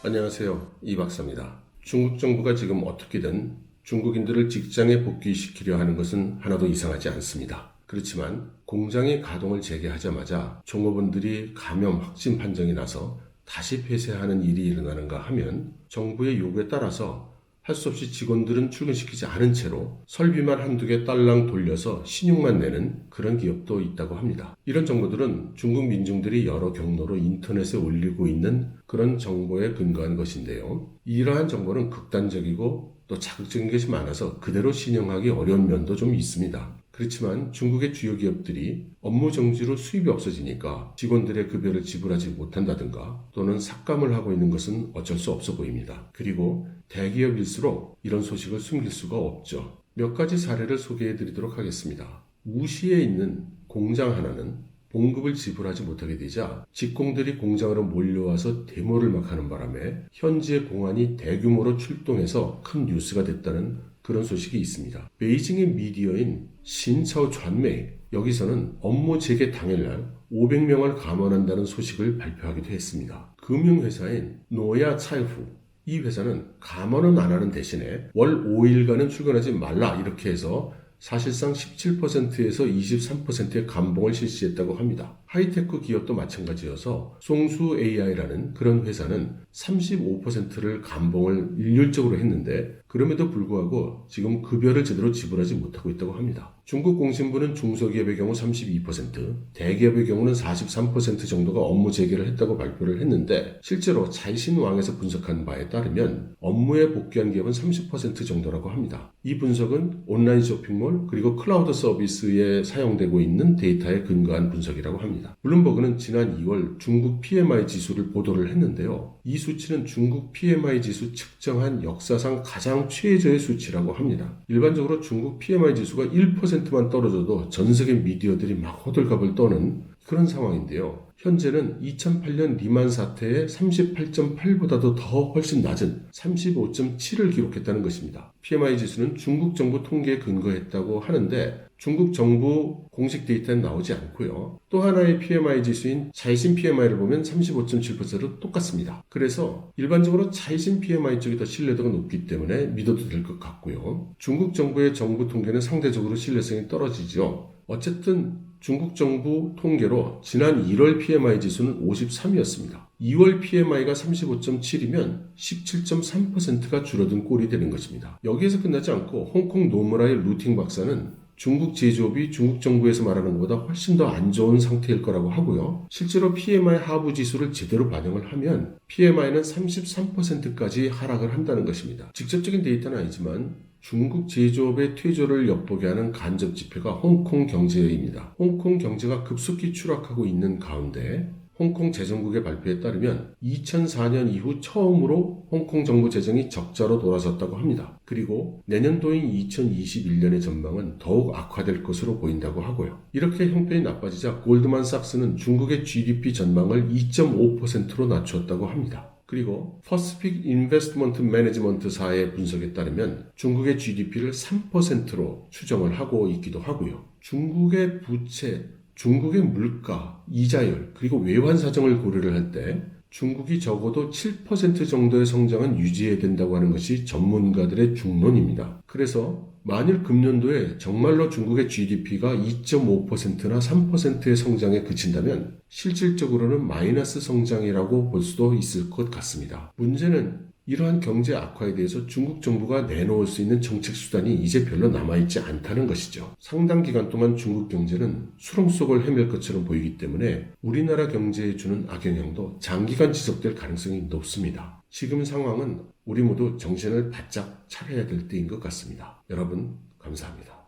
안녕하세요. 이 박사입니다. 중국 정부가 지금 어떻게든 중국인들을 직장에 복귀시키려 하는 것은 하나도 이상하지 않습니다. 그렇지만 공장이 가동을 재개하자마자 종업원들이 감염 확진 판정이 나서 다시 폐쇄하는 일이 일어나는가 하면 정부의 요구에 따라서 할 수 없이 직원들은 출근시키지 않은 채로 설비만 한두 개 딸랑 돌려서 신용만 내는 그런 기업도 있다고 합니다. 이런 정보들은 중국 민중들이 여러 경로로 인터넷에 올리고 있는 그런 정보에 근거한 것인데요. 이러한 정보는 극단적이고 또 자극적인 것이 많아서 그대로 신용하기 어려운 면도 좀 있습니다. 그렇지만 중국의 주요 기업들이 업무 정지로 수입이 없어지니까 직원들의 급여를 지불하지 못한다든가 또는 삭감을 하고 있는 것은 어쩔 수 없어 보입니다. 그리고 대기업일수록 이런 소식을 숨길 수가 없죠. 몇 가지 사례를 소개해 드리도록 하겠습니다. 우시에 있는 공장 하나는 봉급을 지불하지 못하게 되자 직공들이 공장으로 몰려와서 데모를 막 하는 바람에 현지의 공안이 대규모로 출동해서 큰 뉴스가 됐다는 그런 소식이 있습니다. 베이징의 미디어인 신차오传媒 여기서는 업무 재개 당일날 500명을 감원한다는 소식을 발표하기도 했습니다. 금융회사인 노야 차이후 이 회사는 감원은 안 하는 대신에 월 5일간은 출근하지 말라 이렇게 해서 사실상 17%에서 23%의 감봉을 실시했다고 합니다. 하이테크 기업도 마찬가지여서 송수 AI라는 그런 회사는 35%를 감봉을 일률적으로 했는데 그럼에도 불구하고 지금 급여를 제대로 지불하지 못하고 있다고 합니다. 중국 공신부는 중소기업의 경우 32%, 대기업의 경우는 43% 정도가 업무 재개를 했다고 발표를 했는데 실제로 자이신왕에서 분석한 바에 따르면 업무에 복귀한 기업은 30% 정도라고 합니다. 이 분석은 온라인 쇼핑몰 그리고 클라우드 서비스에 사용되고 있는 데이터에 근거한 분석이라고 합니다. 블룸버그는 지난 2월 중국 PMI 지수를 보도를 했는데요. 이 수치는 중국 PMI 지수 측정한 역사상 가장 최저의 수치라고 합니다. 일반적으로 중국 PMI 지수가 1%만 떨어져도 전 세계 미디어들이 막 호들갑을 떠는 그런 상황인데요. 현재는 2008년 리만 사태의 38.8보다도 더 훨씬 낮은 35.7을 기록했다는 것입니다. PMI 지수는 중국 정부 통계에 근거했다고 하는데 중국 정부 공식 데이터는 나오지 않고요. 또 하나의 PMI 지수인 자이신 PMI를 보면 35.7%로 똑같습니다. 그래서 일반적으로 자이신 PMI 쪽이 더 신뢰도가 높기 때문에 믿어도 될 것 같고요. 중국 정부의 정부 통계는 상대적으로 신뢰성이 떨어지죠. 어쨌든 중국 정부 통계로 지난 1월 PMI 지수는 53이었습니다. 2월 PMI가 35.7이면 17.3%가 줄어든 꼴이 되는 것입니다. 여기에서 끝나지 않고 홍콩 노무라의 루팅 박사는 중국 제조업이 중국 정부에서 말하는 것보다 훨씬 더 안 좋은 상태일 거라고 하고요. 실제로 PMI 하부 지수를 제대로 반영을 하면 PMI는 33%까지 하락을 한다는 것입니다. 직접적인 데이터는 아니지만 중국 제조업의 퇴조를 엿보게 하는 간접 지표가 홍콩 경제입니다. 홍콩 경제가 급속히 추락하고 있는 가운데 홍콩 재정국의 발표에 따르면 2004년 이후 처음으로 홍콩 정부 재정이 적자로 돌아섰다고 합니다. 그리고 내년도인 2021년의 전망은 더욱 악화될 것으로 보인다고 하고요. 이렇게 형편이 나빠지자 골드만삭스는 중국의 GDP 전망을 2.5%로 낮췄다고 합니다. 그리고 퍼시픽 인베스트먼트 매니지먼트사의 분석에 따르면 중국의 GDP를 3%로 추정을 하고 있기도 하고요. 중국의 부채, 중국의 물가, 이자율, 그리고 외환 사정을 고려를 할 때 중국이 적어도 7% 정도의 성장은 유지해야 된다고 하는 것이 전문가들의 중론입니다. 그래서 만일 금년도에 정말로 중국의 GDP가 2.5%나 3%의 성장에 그친다면 실질적으로는 마이너스 성장이라고 볼 수도 있을 것 같습니다. 문제는 이러한 경제 악화에 대해서 중국 정부가 내놓을 수 있는 정책 수단이 이제 별로 남아있지 않다는 것이죠. 상당 기간 동안 중국 경제는 수렁 속을 헤맬 것처럼 보이기 때문에 우리나라 경제에 주는 악영향도 장기간 지속될 가능성이 높습니다. 지금 상황은 우리 모두 정신을 바짝 차려야 될 때인 것 같습니다. 여러분 감사합니다.